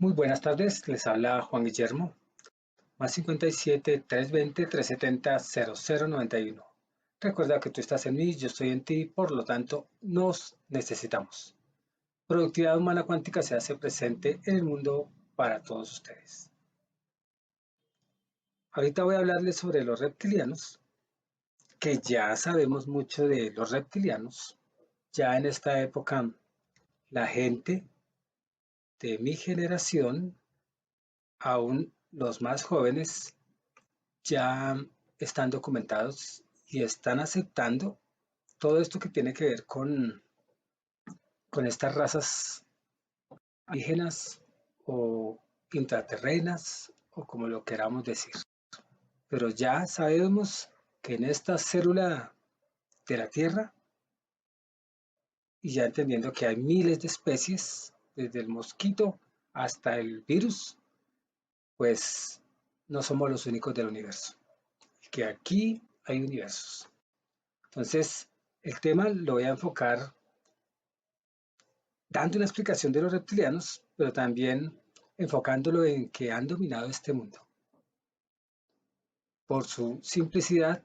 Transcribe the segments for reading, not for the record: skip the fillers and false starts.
Muy buenas tardes, les habla Juan Guillermo, más 57 320 370 0091. Recuerda que tú estás en mí, yo estoy en ti, por lo tanto nos necesitamos. Productividad humana cuántica se hace presente en el mundo para todos ustedes. Ahorita voy a hablarles sobre los reptilianos, que ya sabemos mucho de los reptilianos. Ya en esta época la gente de mi generación, aún los más jóvenes, ya están documentados y están aceptando todo esto que tiene que ver con estas razas indígenas o intraterrenas o como lo queramos decir. Pero ya sabemos que en esta célula de la Tierra, y ya entendiendo que hay miles de especies, desde el mosquito hasta el virus, pues no somos los únicos del universo. Que aquí hay universos. Entonces, el tema lo voy a enfocar dando una explicación de los reptilianos, pero también enfocándolo en que han dominado este mundo por su simplicidad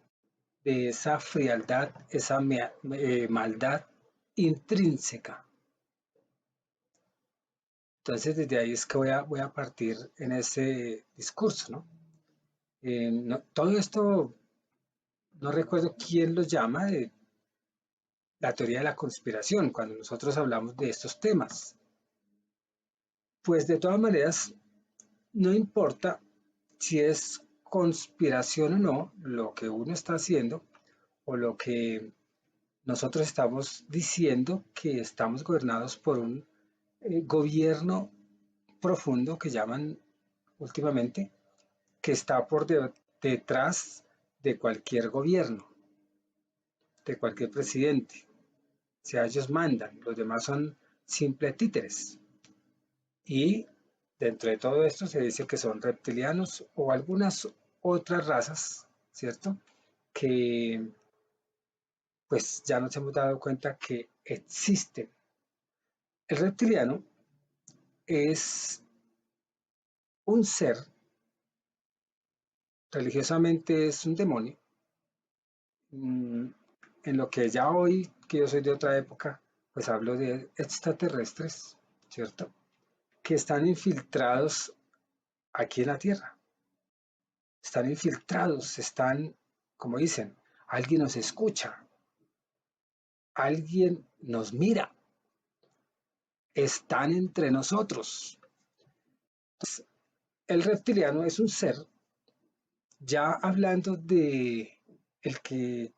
de esa frialdad, esa maldad intrínseca. Entonces, desde ahí es que voy a partir en ese discurso, ¿no? Todo esto, no recuerdo quién lo llama, la teoría de la conspiración, cuando nosotros hablamos de estos temas. Pues de todas maneras, no importa si es conspiración o no lo que uno está haciendo o lo que nosotros estamos diciendo, que estamos gobernados por un gobierno profundo que llaman últimamente, que está detrás de cualquier gobierno, de cualquier presidente. O sea, ellos mandan, los demás son simples títeres. Y dentro de todo esto se dice que son reptilianos o algunas otras razas, ¿cierto? Que pues ya nos hemos dado cuenta que existen. El reptiliano es un ser, religiosamente es un demonio. En lo que ya hoy, que yo soy de otra época, pues hablo de extraterrestres, ¿cierto? Que están infiltrados aquí en la Tierra. Están infiltrados, están, como dicen, alguien nos escucha, alguien nos mira, están entre nosotros. Entonces, el reptiliano es un ser, ya hablando de el que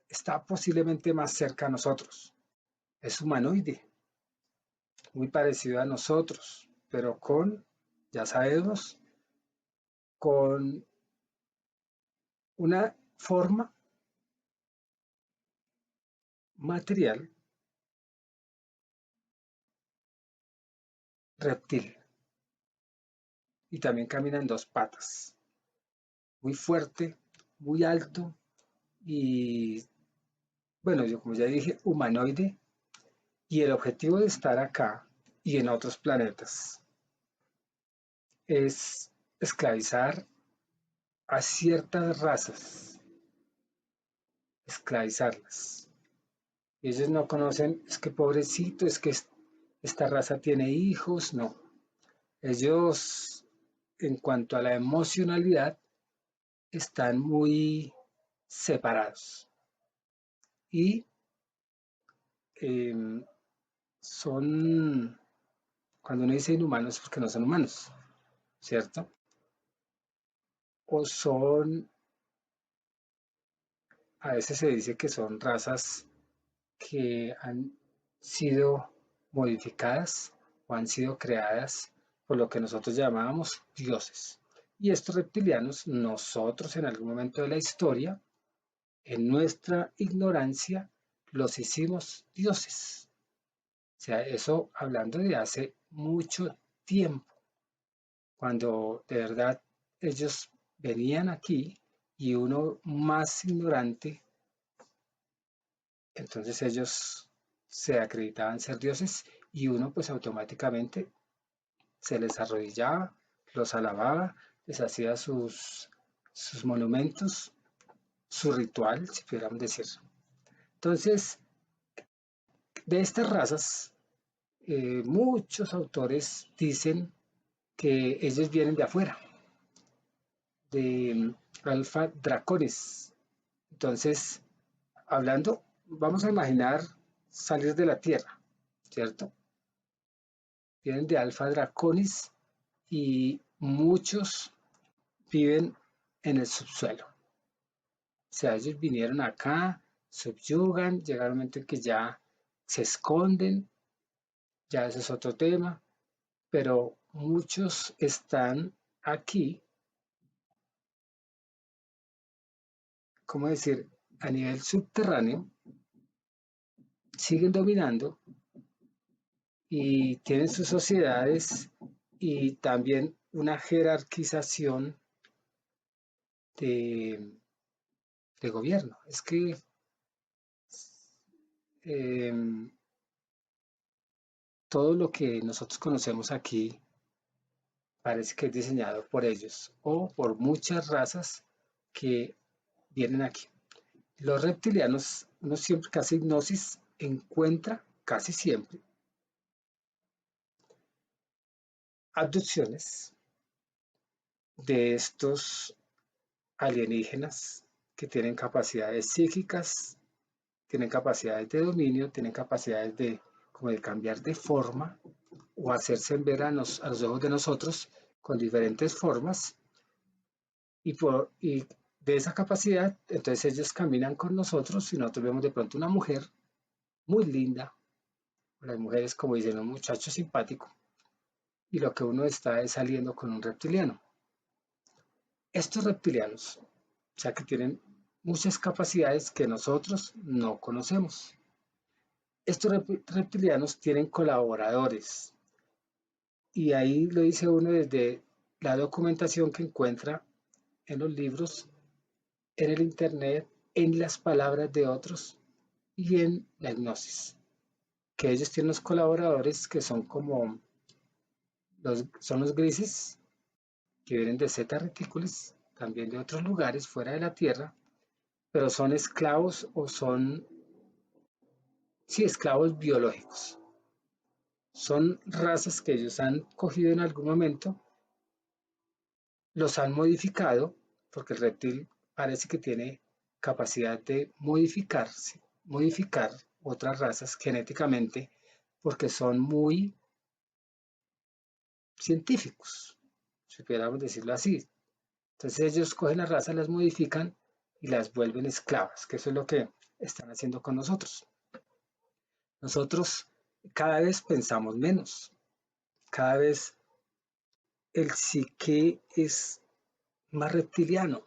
está posiblemente más cerca a nosotros. Es humanoide, muy parecido a nosotros, pero ya sabemos, con una forma material reptil. Y también camina en dos patas, muy fuerte, muy alto y, bueno, yo como ya dije, humanoide. Y el objetivo de estar acá y en otros planetas es esclavizar a ciertas razas, esclavizarlas. Y ellos no conocen, es que pobrecito, es que esta raza tiene hijos, no. Ellos, en cuanto a la emocionalidad, están muy separados. Y eh, son, cuando uno dice inhumanos, es porque no son humanos, ¿cierto? O son, a veces se dice que son razas que han sido modificadas o han sido creadas por lo que nosotros llamábamos dioses. Y estos reptilianos, nosotros en algún momento de la historia, en nuestra ignorancia, los hicimos dioses. O sea, eso hablando de hace mucho tiempo, cuando de verdad ellos venían aquí y uno más ignorante, entonces ellos se acreditaban ser dioses y uno pues automáticamente se les arrodillaba, los alababa, les hacía sus monumentos, su ritual, si pudiéramos decir. Entonces, de estas razas, muchos autores dicen que ellos vienen de afuera, de Alfa Draconis. Entonces, hablando, vamos a imaginar salir de la Tierra, ¿cierto? Vienen de Alfa Draconis y muchos viven en el subsuelo. O sea, ellos vinieron acá, subyugan, llega un momento en que ya se esconden, ya ese es otro tema, pero muchos están aquí, ¿cómo decir? A nivel subterráneo, siguen dominando y tienen sus sociedades y también una jerarquización de, de gobierno. Es que eh, todo lo que nosotros conocemos aquí parece que es diseñado por ellos o por muchas razas que vienen aquí. Los reptilianos, uno siempre, casi hipnosis, encuentra casi siempre abducciones de estos alienígenas que tienen capacidades psíquicas, tienen capacidades de dominio, tienen capacidades de, como de cambiar de forma o hacerse ver a los ojos de nosotros con diferentes formas y de esa capacidad, entonces ellos caminan con nosotros y nosotros vemos de pronto una mujer muy linda, las mujeres como dicen un muchacho simpático y lo que uno está es saliendo con un reptiliano. Estos reptilianos, o sea que tienen muchas capacidades que nosotros no conocemos. Estos reptilianos tienen colaboradores y ahí lo dice uno desde la documentación que encuentra en los libros, en el internet, en las palabras de otros y en la hipnosis. Que ellos tienen los colaboradores que son como son los grises que vienen de Zeta Reticuli, también de otros lugares fuera de la Tierra, pero son esclavos o son, sí, esclavos biológicos. Son razas que ellos han cogido en algún momento, los han modificado, porque el reptil parece que tiene capacidad de modificarse, modificar otras razas genéticamente, porque son muy científicos, si pudiéramos decirlo así. Entonces ellos cogen las razas, las modifican y las vuelven esclavas, que eso es lo que están haciendo con nosotros. Nosotros cada vez pensamos menos, cada vez el psique es más reptiliano.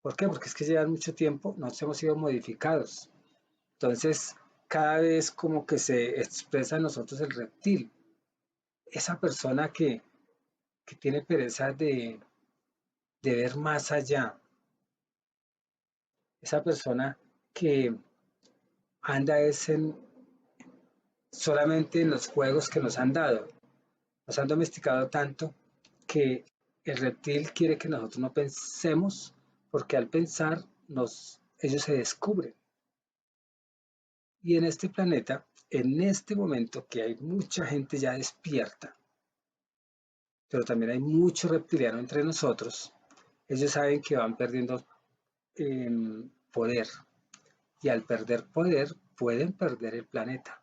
¿Por qué? Porque es que llevan mucho tiempo, nos hemos sido modificados. Entonces, cada vez como que se expresa en nosotros el reptil. Esa persona que tiene pereza de ver más allá. Esa persona que anda es solamente en los juegos que nos han dado. Nos han domesticado tanto que el reptil quiere que nosotros no pensemos porque al pensar ellos se descubren. Y en este planeta, en este momento que hay mucha gente ya despierta, pero también hay mucho reptiliano entre nosotros, ellos saben que van perdiendo poder. Y al perder poder, pueden perder el planeta.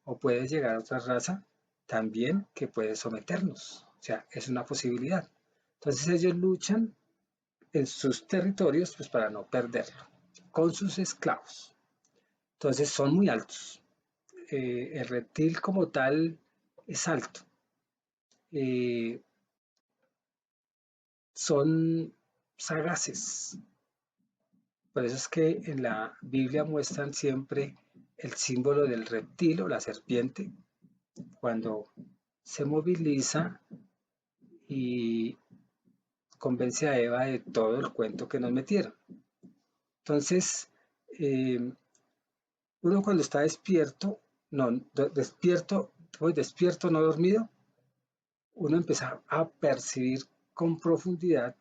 O puede llegar otra raza también que puede someternos. O sea, es una posibilidad. Entonces ellos luchan en sus territorios pues, para no perderlo, con sus esclavos. Entonces son muy altos. El reptil como tal es alto. Son sagaces. Por eso es que en la Biblia muestran siempre el símbolo del reptil o la serpiente cuando se moviliza y convence a Eva de todo el cuento que nos metieron. Entonces, uno cuando está despierto, no, despierto pues despierto, no dormido, uno empieza a percibir con profundidad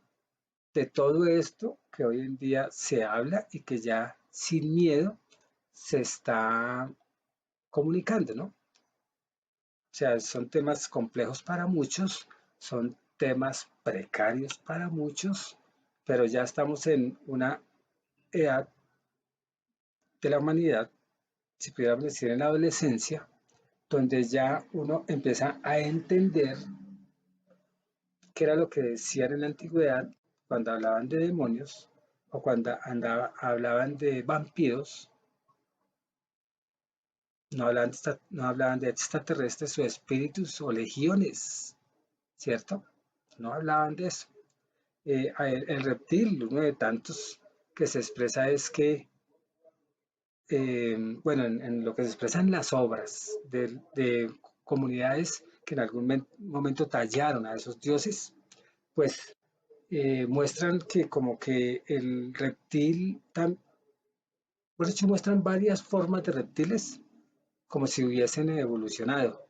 de todo esto que hoy en día se habla y que ya sin miedo se está comunicando, ¿no? O sea, son temas complejos para muchos, son temas precarios para muchos, pero ya estamos en una edad de la humanidad, si pudiéramos decir en la adolescencia, donde ya uno empieza a entender qué era lo que decían en la antigüedad cuando hablaban de demonios o cuando hablaban de vampiros. No hablaban de extraterrestres o espíritus o legiones, ¿cierto? No hablaban de eso. El reptil, uno de tantos que se expresa es que, bueno, en lo que se expresan las obras de comunidades que en algún momento tallaron a esos dioses, pues muestran que como que el reptil, por hecho muestran varias formas de reptiles como si hubiesen evolucionado.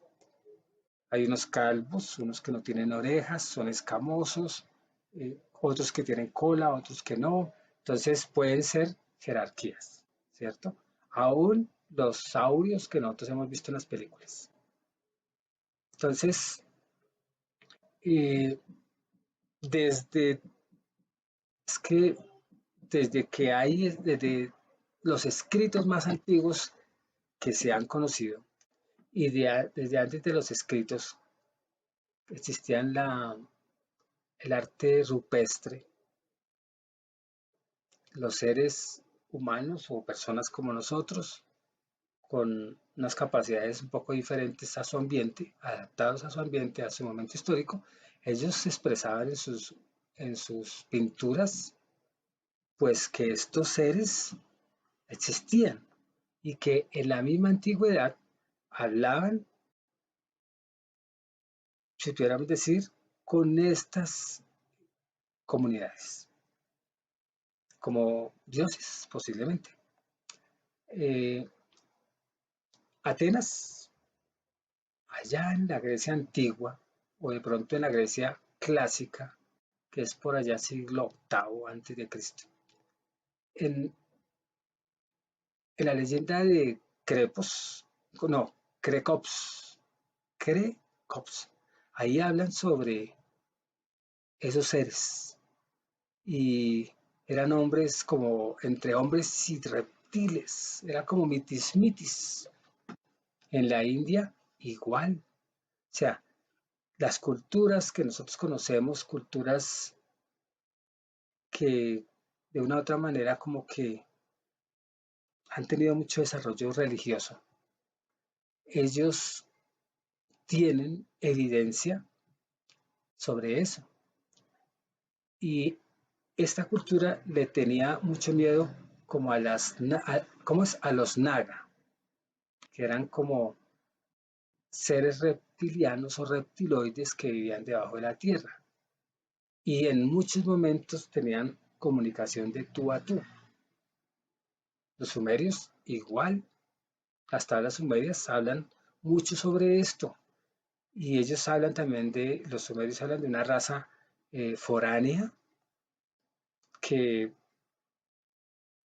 Hay unos calvos, unos que no tienen orejas, son escamosos, otros que tienen cola, otros que no. Entonces pueden ser jerarquías, ¿cierto? Aún los saurios que nosotros hemos visto en las películas. Entonces, eh, desde, es que desde los escritos más antiguos que se han conocido, y desde antes de los escritos existían el arte rupestre, los seres humanos o personas como nosotros, con unas capacidades un poco diferentes a su ambiente, adaptados a su ambiente, a su momento histórico, ellos se expresaban en sus pinturas, pues que estos seres existían y que en la misma antigüedad hablaban, si pudiéramos decir, con estas comunidades, como dioses posiblemente. Eh, Atenas, allá en la Grecia antigua, o de pronto en la Grecia clásica, que es por allá siglo VIII antes de Cristo. En, en la leyenda de Crepos, no, Crecops, Crecops, ahí hablan sobre esos seres y eran hombres como entre hombres y reptiles, era como mitis mitis. En la India igual, o sea, las culturas que nosotros conocemos, culturas que de una u otra manera como que han tenido mucho desarrollo religioso, ellos tienen evidencia sobre eso. Y esta cultura le tenía mucho miedo como ¿cómo es? A los naga, que eran como seres reptilianos o reptiloides que vivían debajo de la tierra. Y en muchos momentos tenían comunicación de tú a tú. Los sumerios igual, las tablas sumerias hablan mucho sobre esto. Y ellos hablan también los sumerios hablan de una raza foránea que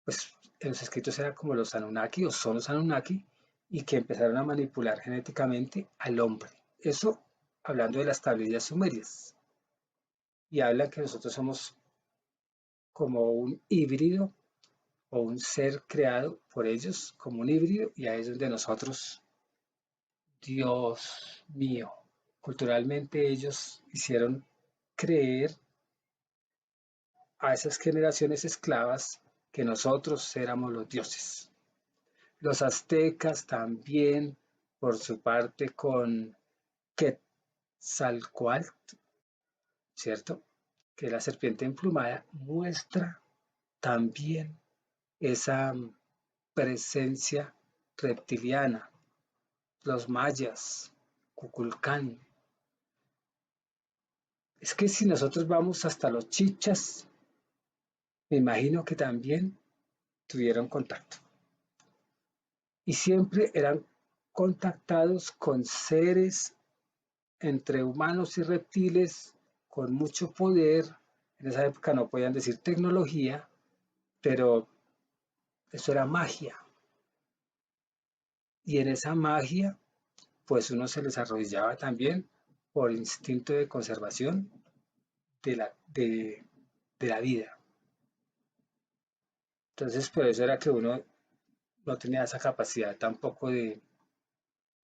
pues en los escritos eran como los Anunnaki o son los Anunnaki y que empezaron a manipular genéticamente al hombre. Eso hablando de las tablillas sumerias. Y hablan que nosotros somos como un híbrido o un ser creado por ellos como un híbrido y ahí es donde nosotros, Dios mío, culturalmente ellos hicieron creer a esas generaciones esclavas que nosotros éramos los dioses. Los aztecas también, por su parte, con Quetzalcóatl, ¿cierto? Que la serpiente emplumada muestra también esa presencia reptiliana. Los mayas, Cuculcán. Es que si nosotros vamos hasta los chichas, me imagino que también tuvieron contacto. Y siempre eran contactados con seres entre humanos y reptiles con mucho poder. En esa época no podían decir tecnología, pero eso era magia. Y en esa magia, pues uno se les arrodillaba también por instinto de conservación de la vida. Entonces, por eso era que uno no tenía esa capacidad tampoco de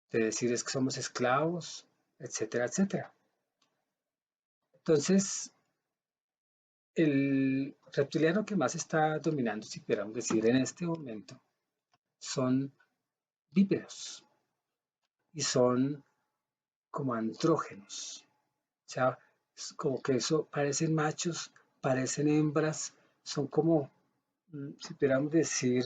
decir es que somos esclavos, etcétera, etcétera. Entonces, el reptiliano que más está dominando, si pudiéramos decir en este momento, son bípedos y son como andrógenos. O sea, es como que eso parecen machos, parecen hembras, son como, si pudiéramos decir,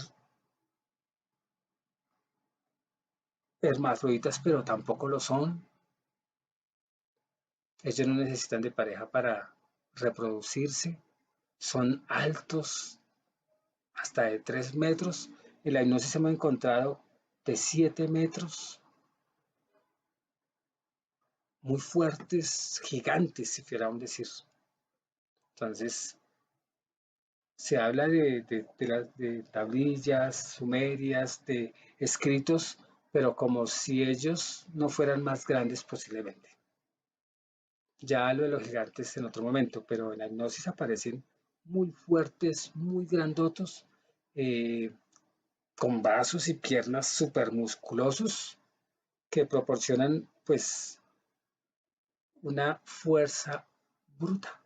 hermafroditas, pero tampoco lo son. Ellos no necesitan de pareja para reproducirse. Son altos, hasta de 3 metros. En la hipnosis hemos encontrado de 7 metros, muy fuertes, gigantes, si fuéramos decir. Entonces, se habla de tablillas sumerias, de escritos, pero como si ellos no fueran más grandes posiblemente. Ya lo de los gigantes en otro momento, pero en la hipnosis aparecen muy fuertes, muy grandotos, eh, con brazos y piernas súper musculosos que proporcionan pues una fuerza bruta,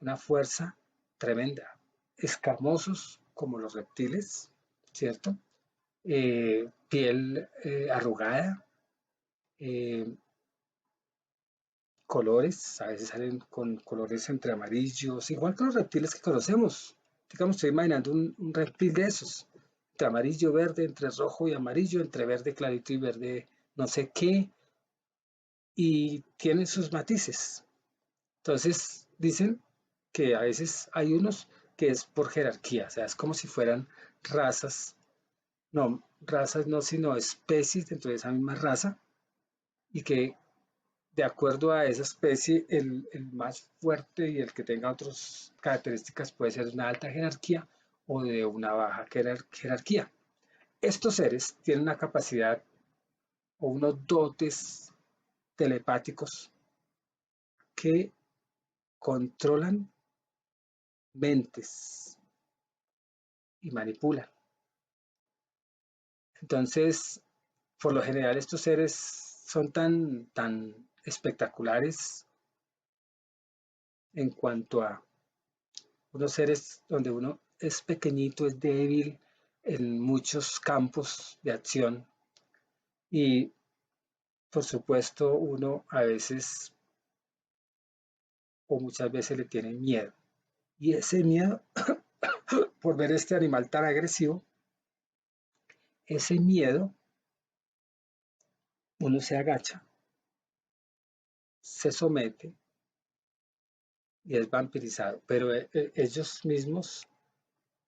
una fuerza tremenda. Escamosos como los reptiles, ¿cierto? Piel arrugada, eh, colores, a veces salen con colores entre amarillos, igual que los reptiles que conocemos. Digamos, estoy imaginando un reptil de esos, entre amarillo, verde, entre rojo y amarillo, entre verde clarito y verde no sé qué, y tienen sus matices. Entonces, dicen que a veces hay unos que es por jerarquía, o sea, es como si fueran razas no, sino especies dentro de esa misma raza, y que de acuerdo a esa especie, el más fuerte y el que tenga otras características puede ser de una alta jerarquía o de una baja jerarquía. Estos seres tienen una capacidad o unos dotes telepáticos que controlan mentes y manipulan. Entonces, por lo general, estos seres son tan espectaculares en cuanto a unos seres donde uno es pequeñito, es débil en muchos campos de acción y por supuesto uno a veces o muchas veces le tiene miedo. Y ese miedo por ver este animal tan agresivo, ese miedo, uno se agacha, se somete y es vampirizado. Pero ellos mismos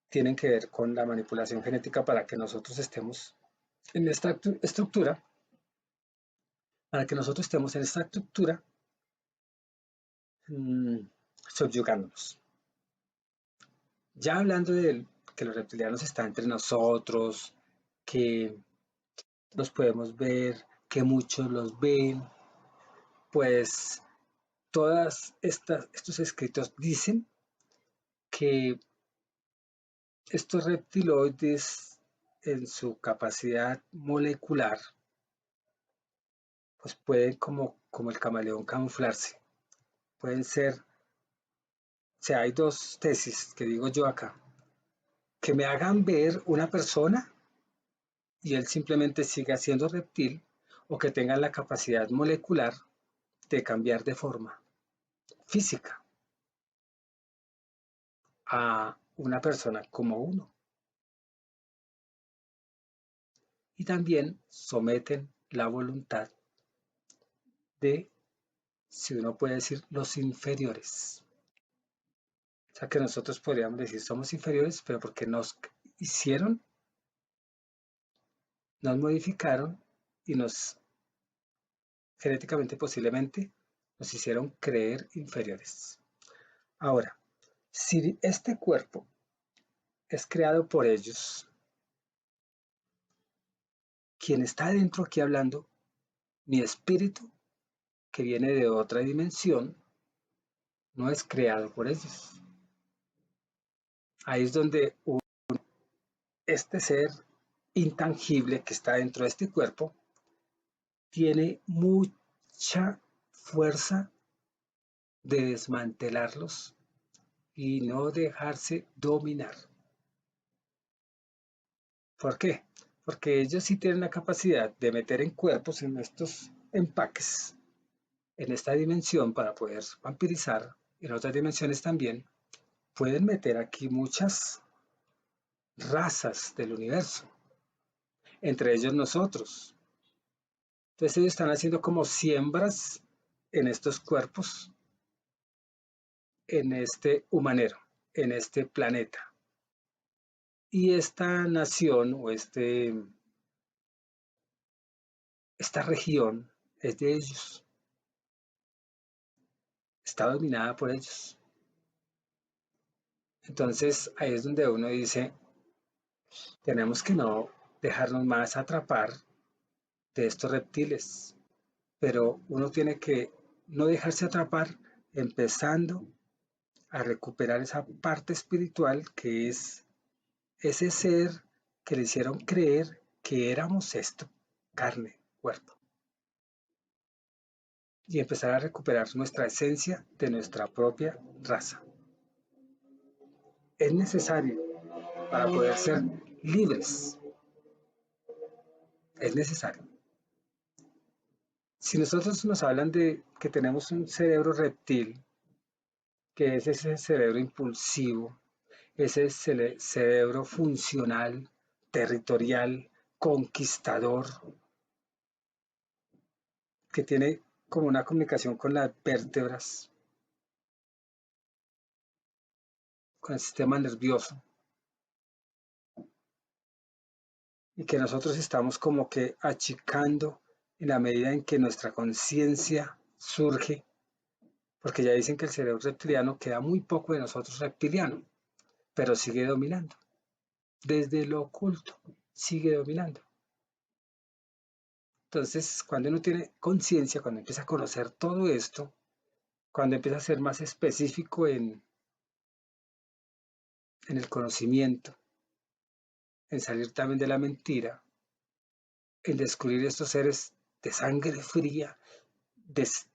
tienen que ver con la manipulación genética para que nosotros estemos en esta estructura, para que nosotros estemos en esta estructura mmm, subyugándonos. Ya hablando de que los reptilianos están entre nosotros, que los podemos ver, que muchos los ven, pues estos escritos dicen que estos reptiloides en su capacidad molecular, pues pueden como el camaleón camuflarse. Pueden ser, o sea, hay dos tesis que digo yo acá, que me hagan ver una persona y él simplemente siga siendo reptil, o que tengan la capacidad molecular de cambiar de forma física a una persona como uno. Y también someten la voluntad de, si uno puede decir, los inferiores. O sea que nosotros podríamos decir somos inferiores, pero porque nos hicieron nos modificaron y nos, genéticamente posiblemente, nos hicieron creer inferiores. Ahora, si este cuerpo es creado por ellos, quien está dentro aquí hablando, mi espíritu, que viene de otra dimensión, no es creado por ellos. Ahí es donde este ser intangible que está dentro de este cuerpo tiene mucha fuerza de desmantelarlos y no dejarse dominar. ¿Por qué? Porque ellos sí tienen la capacidad de meter en cuerpos, en estos empaques, en esta dimensión para poder vampirizar, en otras dimensiones también, pueden meter aquí muchas razas del universo, entre ellos nosotros. Entonces ellos están haciendo como siembras en estos cuerpos, en este humanero, en este planeta. Y esta nación o esta región es de ellos, está dominada por ellos. Entonces ahí es donde uno dice, tenemos que no dejarnos más atrapar de estos reptiles, pero uno tiene que no dejarse atrapar empezando a recuperar esa parte espiritual que es ese ser que le hicieron creer que éramos esto, carne, cuerpo, y empezar a recuperar nuestra esencia de nuestra propia raza. Es necesario para poder ser libres, es necesario. Si nosotros nos hablan de que tenemos un cerebro reptil, que es ese cerebro impulsivo, ese cerebro funcional, territorial, conquistador, que tiene como una comunicación con las vértebras, con el sistema nervioso, y que nosotros estamos como que achicando en la medida en que nuestra conciencia surge, porque ya dicen que el cerebro reptiliano queda muy poco de nosotros reptiliano, pero sigue dominando. Desde lo oculto, sigue dominando. Entonces, cuando uno tiene conciencia, cuando empieza a conocer todo esto, cuando empieza a ser más específico en el conocimiento, en salir también de la mentira, en descubrir estos seres de sangre fría, des,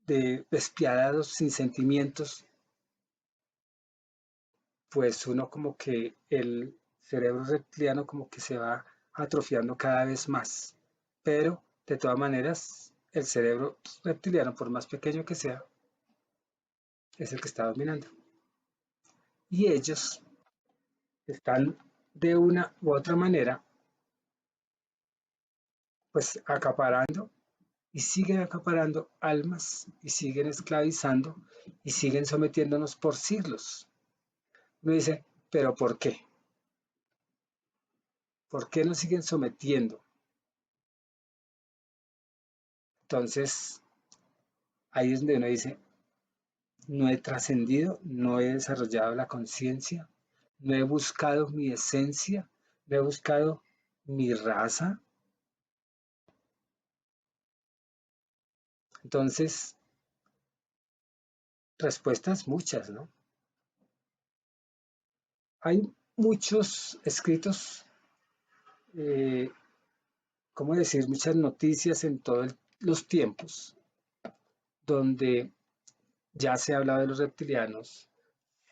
despiadados, sin sentimientos, pues uno como que el cerebro reptiliano como que se va atrofiando cada vez más. Pero de todas maneras, el cerebro reptiliano, por más pequeño que sea, es el que está dominando. Y ellos están de una u otra manera, pues acaparando y siguen acaparando almas y siguen esclavizando y siguen sometiéndonos por siglos. Uno dice, pero ¿por qué? ¿Por qué nos siguen sometiendo? Entonces, ahí es donde uno dice, no he trascendido, no he desarrollado la conciencia, no he buscado mi esencia, no he buscado mi raza. Entonces, respuestas muchas, ¿no? Hay muchos escritos, eh, ¿cómo decir? Muchas noticias en todos los tiempos, donde ya se ha hablado de los reptilianos,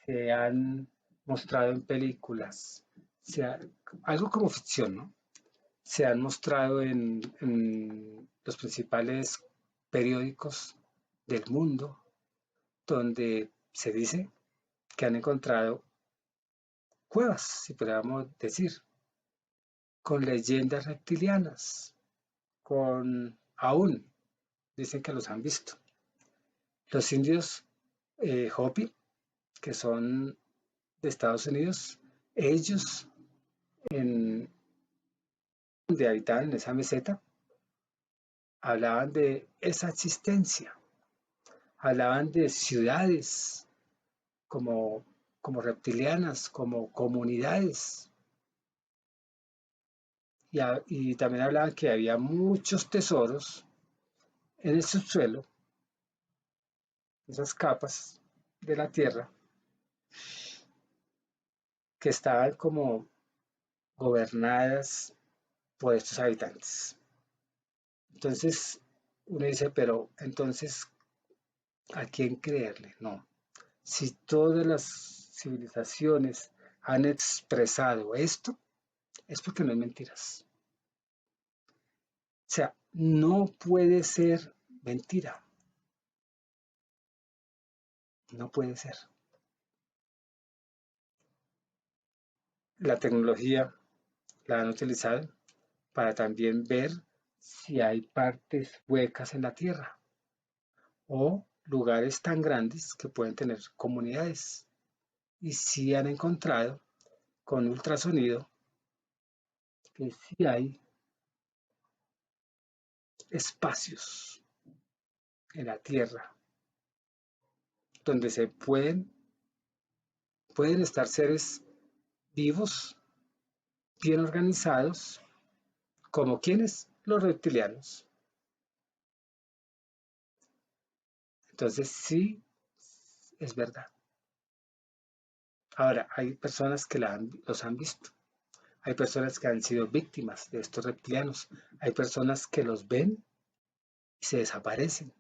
se han mostrado en películas, algo como ficción, ¿no? Se han mostrado en los principales periódicos del mundo, donde se dice que han encontrado cuevas, si podríamos decir, con leyendas reptilianas, con aún dicen que los han visto. Los indios Hopi, que son de Estados Unidos, ellos en donde habitaban en esa meseta, hablaban de esa existencia, hablaban de ciudades como, como reptilianas, como comunidades, y también hablaban que había muchos tesoros en el subsuelo, esas capas de la tierra, que estaban como gobernadas por estos habitantes. Entonces, uno dice, pero entonces, ¿a quién creerle? No. Si todas las civilizaciones han expresado esto, es porque no es mentiras. O sea, no puede ser mentira. No puede ser. La tecnología la han utilizado para también ver si hay partes huecas en la Tierra o lugares tan grandes que pueden tener comunidades. Y si han encontrado con ultrasonido que sí hay espacios en la Tierra donde pueden estar seres vivos, bien organizados, como quienes, los reptilianos. Entonces sí es verdad. Ahora, hay personas que los han visto. Hay personas que han sido víctimas de estos reptilianos. Hay personas que los ven y se desaparecen.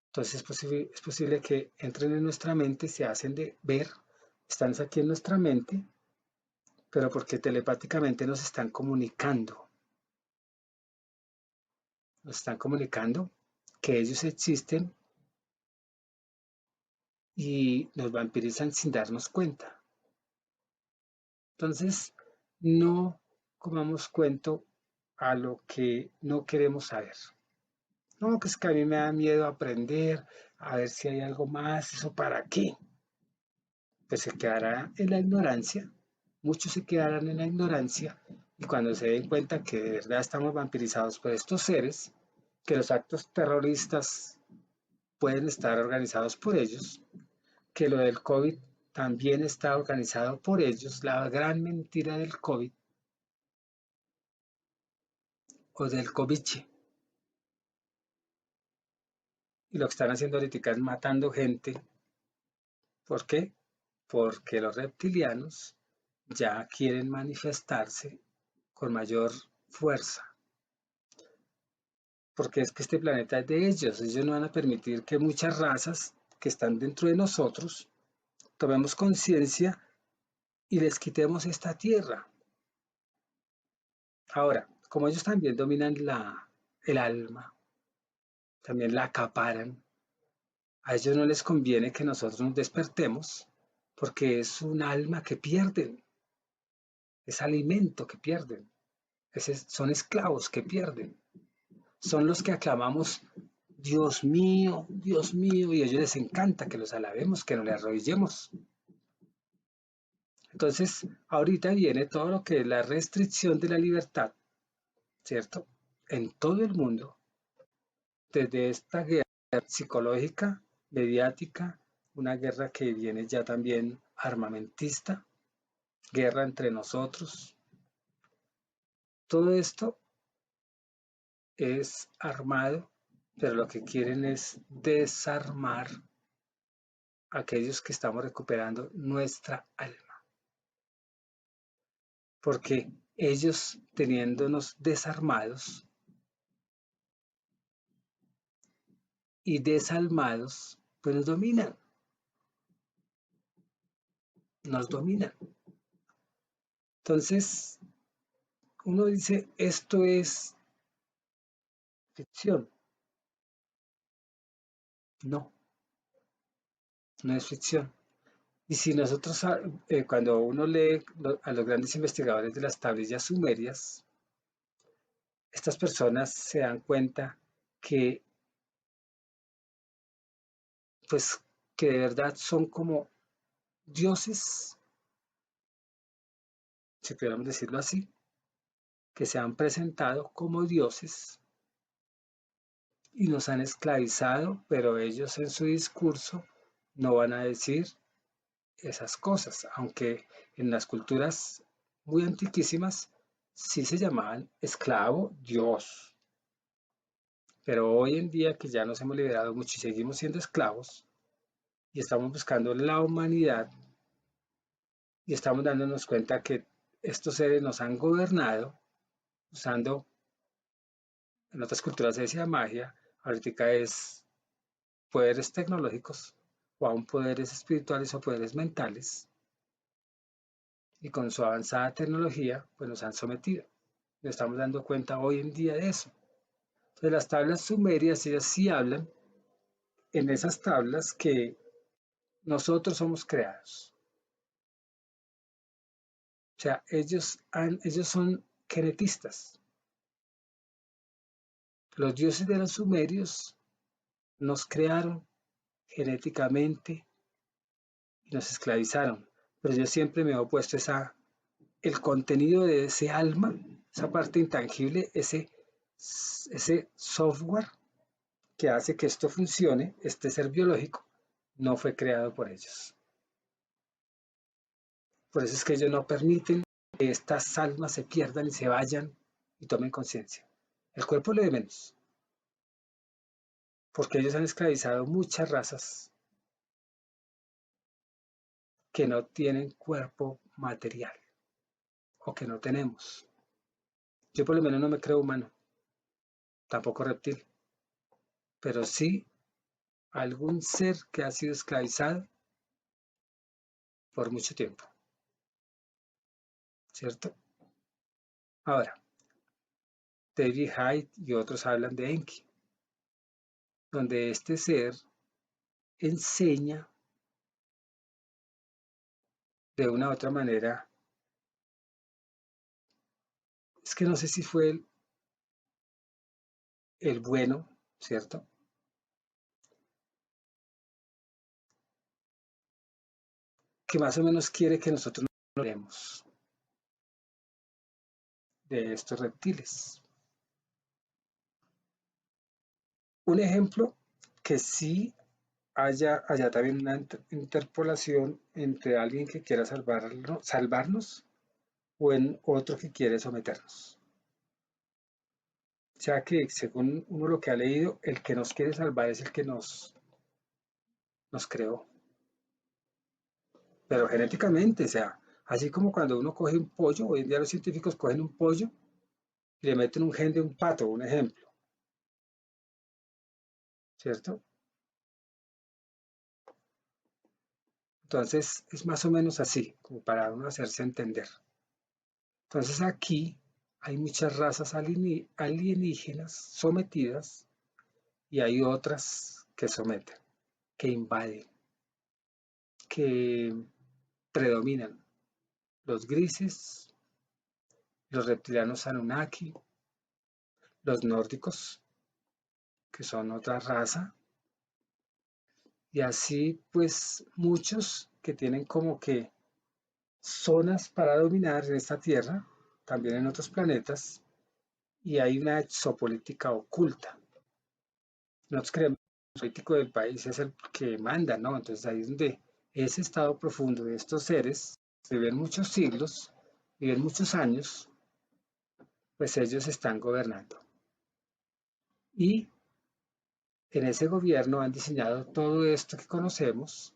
Entonces es posible que entren en nuestra mente, se hacen de ver, están aquí en nuestra mente, pero porque telepáticamente nos están comunicando que ellos existen y nos vampirizan sin darnos cuenta. Entonces, no comamos cuento a lo que no queremos saber. No, que es que a mí me da miedo aprender, a ver si hay algo más, ¿eso para qué? Pues se quedará en la ignorancia, muchos se quedarán en la ignorancia y cuando se den cuenta que de verdad estamos vampirizados por estos seres, que los actos terroristas pueden estar organizados por ellos, que lo del COVID también está organizado por ellos, la gran mentira del COVID o del coviche. Y lo que están haciendo ahorita es matando gente. ¿Por qué? Porque los reptilianos ya quieren manifestarse con mayor fuerza. Porque es que este planeta es de ellos. Ellos no van a permitir que muchas razas que están dentro de nosotros tomemos conciencia y les quitemos esta tierra. Ahora, como ellos también dominan el alma, también la acaparan, a ellos no les conviene que nosotros nos despertemos porque es un alma que pierden, es alimento que pierden, son esclavos que pierden, son los que aclamamos Dios mío, y a ellos les encanta que los alabemos, que nos le arrodillemos. Entonces, ahorita viene todo lo que es la restricción de la libertad, ¿cierto? En todo el mundo, desde esta guerra psicológica, mediática, una guerra que viene ya también armamentista, guerra entre nosotros. Todo esto es armado, pero lo que quieren es desarmar a aquellos que estamos recuperando nuestra alma. Porque ellos teniéndonos desarmados y desalmados, pues nos dominan. Entonces, uno dice, esto es ficción. No, no es ficción. Y si nosotros, cuando uno lee a los grandes investigadores de las tablillas sumerias, estas personas se dan cuenta que, pues, que de verdad son como dioses, si pudiéramos decirlo así, que se han presentado como dioses y nos han esclavizado, pero ellos en su discurso no van a decir esas cosas, aunque en las culturas muy antiquísimas sí se llamaban esclavo, Dios. Pero hoy en día que ya nos hemos liberado mucho y seguimos siendo esclavos y estamos buscando la humanidad y estamos dándonos cuenta que estos seres nos han gobernado usando, en otras culturas se decía magia, ahorita es poderes tecnológicos o aún poderes espirituales o poderes mentales y con su avanzada tecnología pues nos han sometido. Nos estamos dando cuenta hoy en día de eso. Entonces las tablas sumerias, ellas sí hablan en esas tablas que nosotros somos creados. O sea, ellos son genetistas. Los dioses de los sumerios nos crearon genéticamente y nos esclavizaron. Pero yo siempre me he opuesto el contenido de ese alma, esa parte intangible, ese software que hace que esto funcione, este ser biológico, no fue creado por ellos. Por eso es que ellos no permiten que estas almas se pierdan y se vayan y tomen conciencia. El cuerpo le de menos, porque ellos han esclavizado muchas razas que no tienen cuerpo material o que no tenemos. Yo por lo menos no me creo humano, tampoco reptil, pero sí algún ser que ha sido esclavizado por mucho tiempo, ¿cierto? Ahora, David Hyde y otros hablan de Enki, donde este ser enseña de una u otra manera, es que no sé si fue el bueno, ¿cierto? Que más o menos quiere que nosotros no hablemos de estos reptiles. Un ejemplo que sí haya también una interpolación entre alguien que quiera salvarnos o en otro que quiere someternos. O sea que según uno lo que ha leído, el que nos quiere salvar es el que nos creó. Pero genéticamente, o sea, así como cuando uno coge un pollo, hoy en día los científicos cogen un pollo y le meten un gen de un pato, un ejemplo, ¿cierto? Entonces es más o menos así, como para uno hacerse entender. Entonces aquí hay muchas razas alienígenas sometidas y hay otras que someten, que invaden, que predominan. Los grises, los reptilianos Anunnaki, los nórdicos, que son otra raza, y así pues muchos que tienen como que zonas para dominar en esta Tierra, también en otros planetas, y hay una exopolítica oculta. Nosotros creemos que el político del país es el que manda, ¿no? Entonces ahí es donde ese estado profundo de estos seres viven muchos siglos, viven muchos años, pues ellos están gobernando. Y en ese gobierno han diseñado todo esto que conocemos,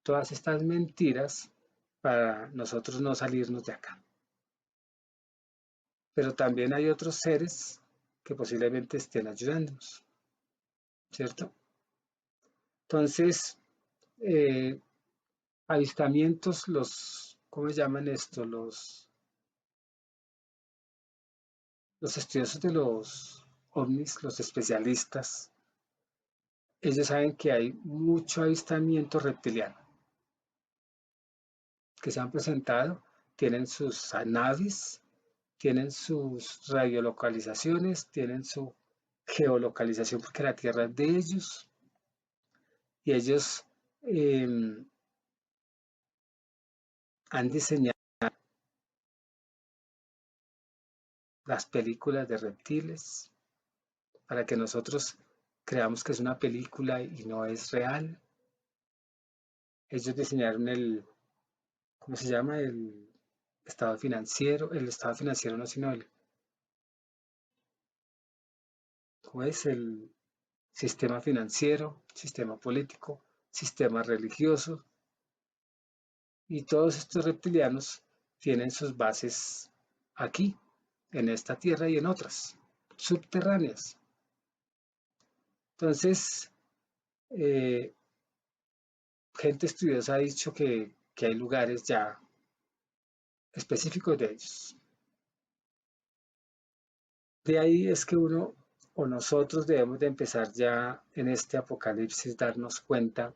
todas estas mentiras para nosotros no salirnos de acá. Pero también hay otros seres que posiblemente estén ayudándonos, ¿cierto? Entonces, eh, avistamientos, ¿cómo se llaman esto? Los estudiosos de los ovnis, los especialistas, ellos saben que hay mucho avistamiento reptiliano que se han presentado, tienen sus naves, tienen sus radiolocalizaciones, tienen su geolocalización porque la Tierra es de ellos y ellos eh, han diseñado las películas de reptiles para que nosotros creamos que es una película y no es real. Ellos diseñaron ¿cómo se llama? El estado financiero no, sino ¿cómo es? El sistema financiero, sistema político, sistema religioso, y todos estos reptilianos tienen sus bases aquí, en esta tierra y en otras, subterráneas. Entonces, eh, gente estudiosa ha dicho que hay lugares ya específicos de ellos. De ahí es que uno o nosotros debemos de empezar ya en este apocalipsis darnos cuenta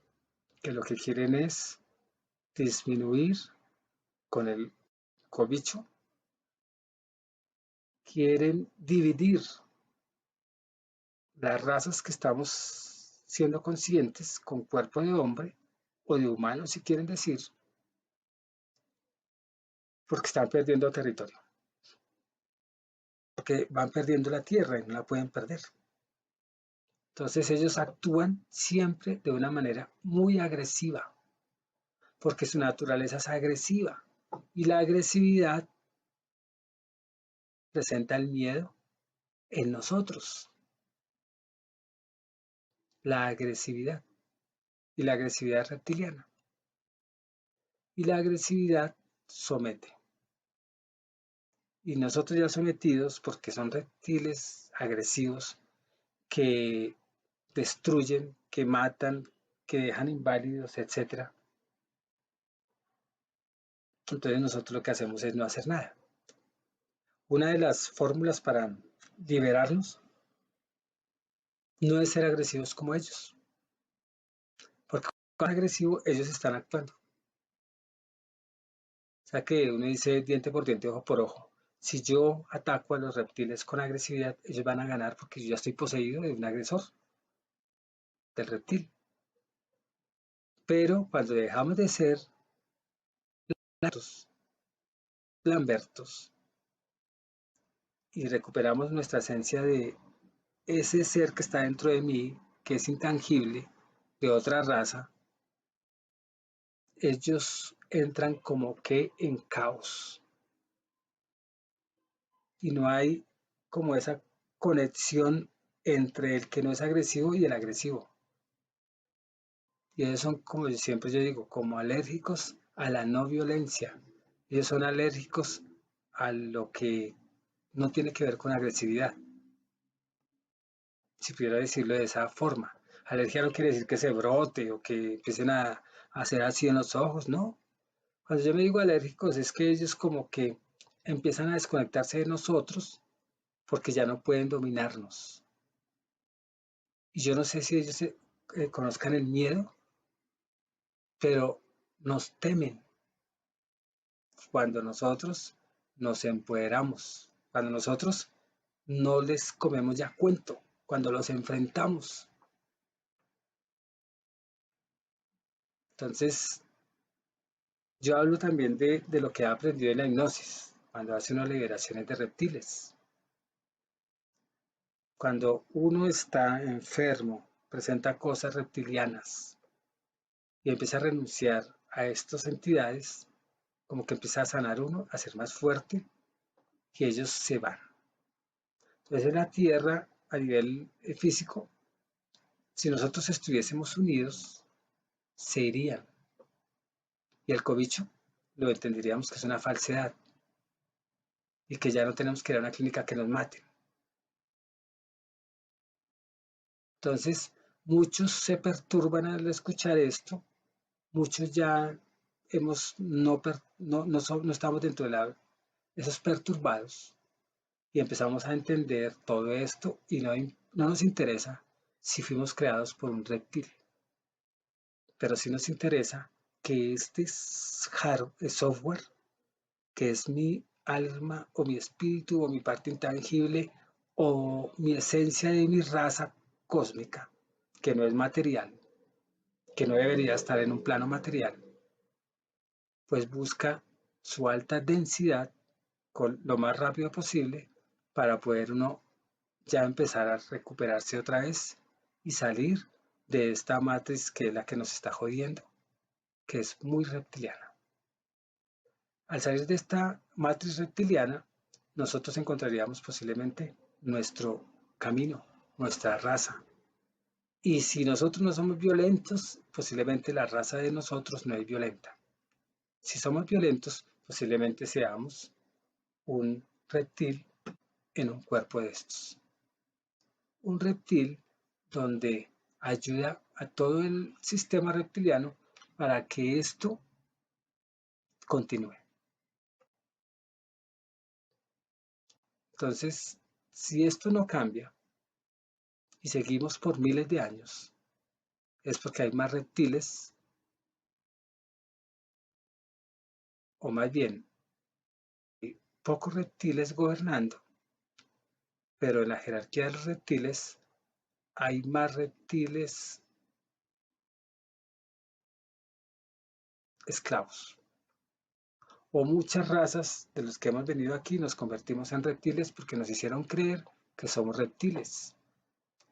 que lo que quieren es disminuir con el cobicho, quieren dividir las razas que estamos siendo conscientes con cuerpo de hombre o de humano, si quieren decir, porque están perdiendo territorio, porque van perdiendo la tierra y no la pueden perder. Entonces ellos actúan siempre de una manera muy agresiva, porque su naturaleza es agresiva y la agresividad presenta el miedo en nosotros, la agresividad y la agresividad reptiliana. Y la agresividad somete. Y nosotros ya sometidos, porque son reptiles agresivos que destruyen, que matan, que dejan inválidos, etcétera. Entonces nosotros lo que hacemos es no hacer nada. Una de las fórmulas para liberarnos no es ser agresivos como ellos, porque cuando agresivos ellos están actuando. O sea que uno dice diente por diente, ojo por ojo. Si yo ataco a los reptiles con agresividad, ellos van a ganar porque yo ya estoy poseído de un agresor, del reptil. Pero cuando dejamos de ser lambertos y recuperamos nuestra esencia de ese ser que está dentro de mí, que es intangible, de otra raza, ellos entran como que en caos y no hay como esa conexión entre el que no es agresivo y el agresivo. Y ellos son, como siempre yo digo, como alérgicos a la no violencia. Ellos son alérgicos a lo que no tiene que ver con agresividad, si pudiera decirlo de esa forma. Alergia no quiere decir que se brote o que empiecen a hacer así en los ojos, no. Cuando yo me digo alérgicos es que ellos como que empiezan a desconectarse de nosotros porque ya no pueden dominarnos. Y yo no sé si ellos conozcan el miedo, pero nos temen cuando nosotros nos empoderamos, cuando nosotros no les comemos ya cuento, cuando los enfrentamos. Entonces, yo hablo también de lo que he aprendido en la hipnosis, cuando hace unas liberaciones de reptiles. Cuando uno está enfermo, presenta cosas reptilianas y empieza a renunciar a estas entidades, como que empieza a sanar uno, a ser más fuerte, y ellos se van. Entonces en la Tierra, a nivel físico, si nosotros estuviésemos unidos, se irían. Y el cobicho lo entenderíamos que es una falsedad y que ya no tenemos que ir a una clínica que nos maten. Entonces, muchos se perturban al escuchar esto, muchos ya no estamos dentro de esos perturbados y empezamos a entender todo esto y no nos interesa si fuimos creados por un reptil, pero sí nos interesa que este software, que es mi alma o mi espíritu o mi parte intangible o mi esencia de mi raza cósmica, que no es material, que no debería estar en un plano material, pues busca su alta densidad con lo más rápido posible para poder uno ya empezar a recuperarse otra vez y salir de esta matriz que es la que nos está jodiendo, que es muy reptiliana. Al salir de esta matriz reptiliana, nosotros encontraríamos posiblemente nuestro camino, nuestra raza. Y si nosotros no somos violentos, posiblemente la raza de nosotros no es violenta. Si somos violentos, posiblemente seamos un reptil en un cuerpo de estos. Un reptil donde ayuda a todo el sistema reptiliano para que esto continúe. Entonces, si esto no cambia y seguimos por miles de años, es porque hay más reptiles, o más bien, pocos reptiles gobernando, pero en la jerarquía de los reptiles hay más reptiles esclavos. O muchas razas de los que hemos venido aquí nos convertimos en reptiles porque nos hicieron creer que somos reptiles.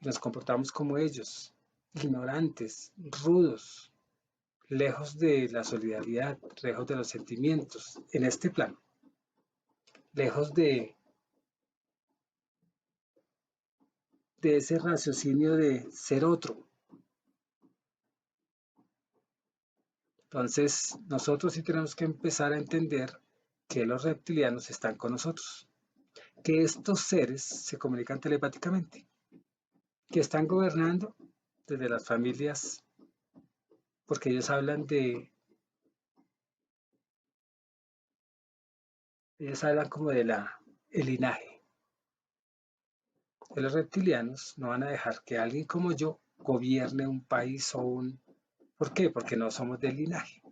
Y nos comportamos como ellos, ignorantes, rudos, lejos de la solidaridad, lejos de los sentimientos en este plano, lejos de ese raciocinio de ser otro. Entonces, nosotros sí tenemos que empezar a entender que los reptilianos están con nosotros, que estos seres se comunican telepáticamente, que están gobernando desde las familias, porque ellos hablan como de el linaje. De los reptilianos no van a dejar que alguien como yo gobierne un país o un... ¿Por qué? Porque no somos del linaje,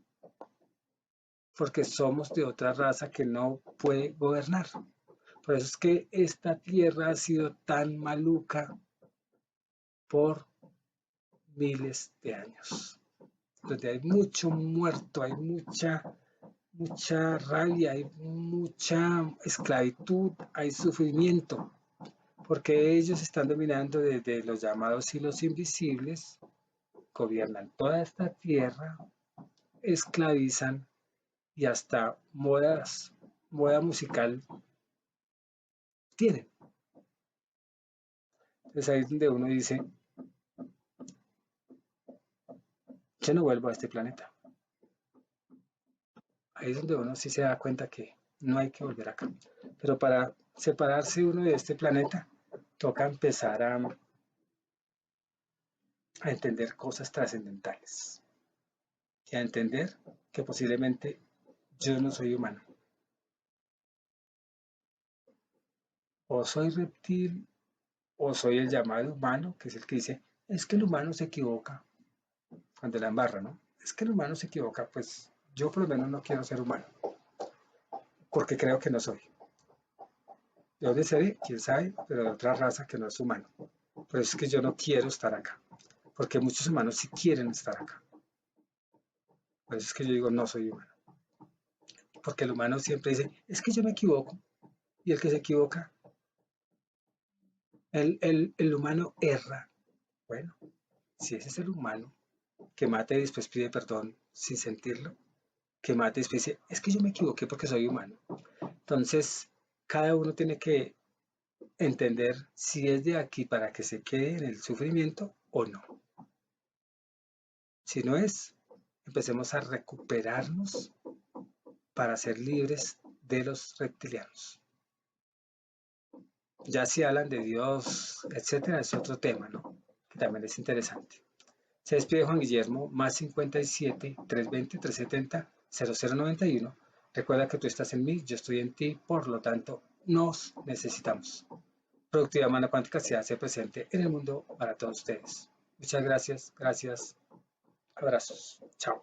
porque somos de otra raza que no puede gobernar. Por eso es que esta tierra ha sido tan maluca por miles de años, donde hay mucho muerto, hay mucha rabia, hay mucha esclavitud, hay sufrimiento, porque ellos están dominando desde los llamados hilos invisibles, gobiernan toda esta tierra, esclavizan y hasta moda musical tienen. Entonces ahí es donde uno dice, yo no vuelvo a este planeta. Ahí es donde uno sí se da cuenta que no hay que volver acá. Pero para separarse uno de este planeta, toca empezar a entender cosas trascendentales y a entender que posiblemente yo no soy humano. O soy reptil o soy el llamado humano, que es el que dice, es que el humano se equivoca cuando la embarra, ¿no? Es que el humano se equivoca, pues yo por lo menos no quiero ser humano, porque creo que no soy. ¿De dónde seré? ¿Quién sabe? Pero de otra raza que no es humano. Por eso es que yo no quiero estar acá, porque muchos humanos sí quieren estar acá. Por eso es que yo digo, no soy humano. Porque el humano siempre dice, es que yo me equivoco. Y el que se equivoca, el humano erra. Bueno, si ese es el humano, que mata y después pide perdón sin sentirlo, que mata y después dice, es que yo me equivoqué porque soy humano. Entonces, cada uno tiene que entender si es de aquí para que se quede en el sufrimiento o no. Si no es, empecemos a recuperarnos para ser libres de los reptilianos. Ya si hablan de Dios, etcétera, es otro tema, ¿no? Que también es interesante. Se despide Juan Guillermo, más 57 320 370 0091. Recuerda que tú estás en mí, yo estoy en ti, por lo tanto, nos necesitamos. Productividad Humana Cuántica se hace presente en el mundo para todos ustedes. Muchas gracias, abrazos, chao.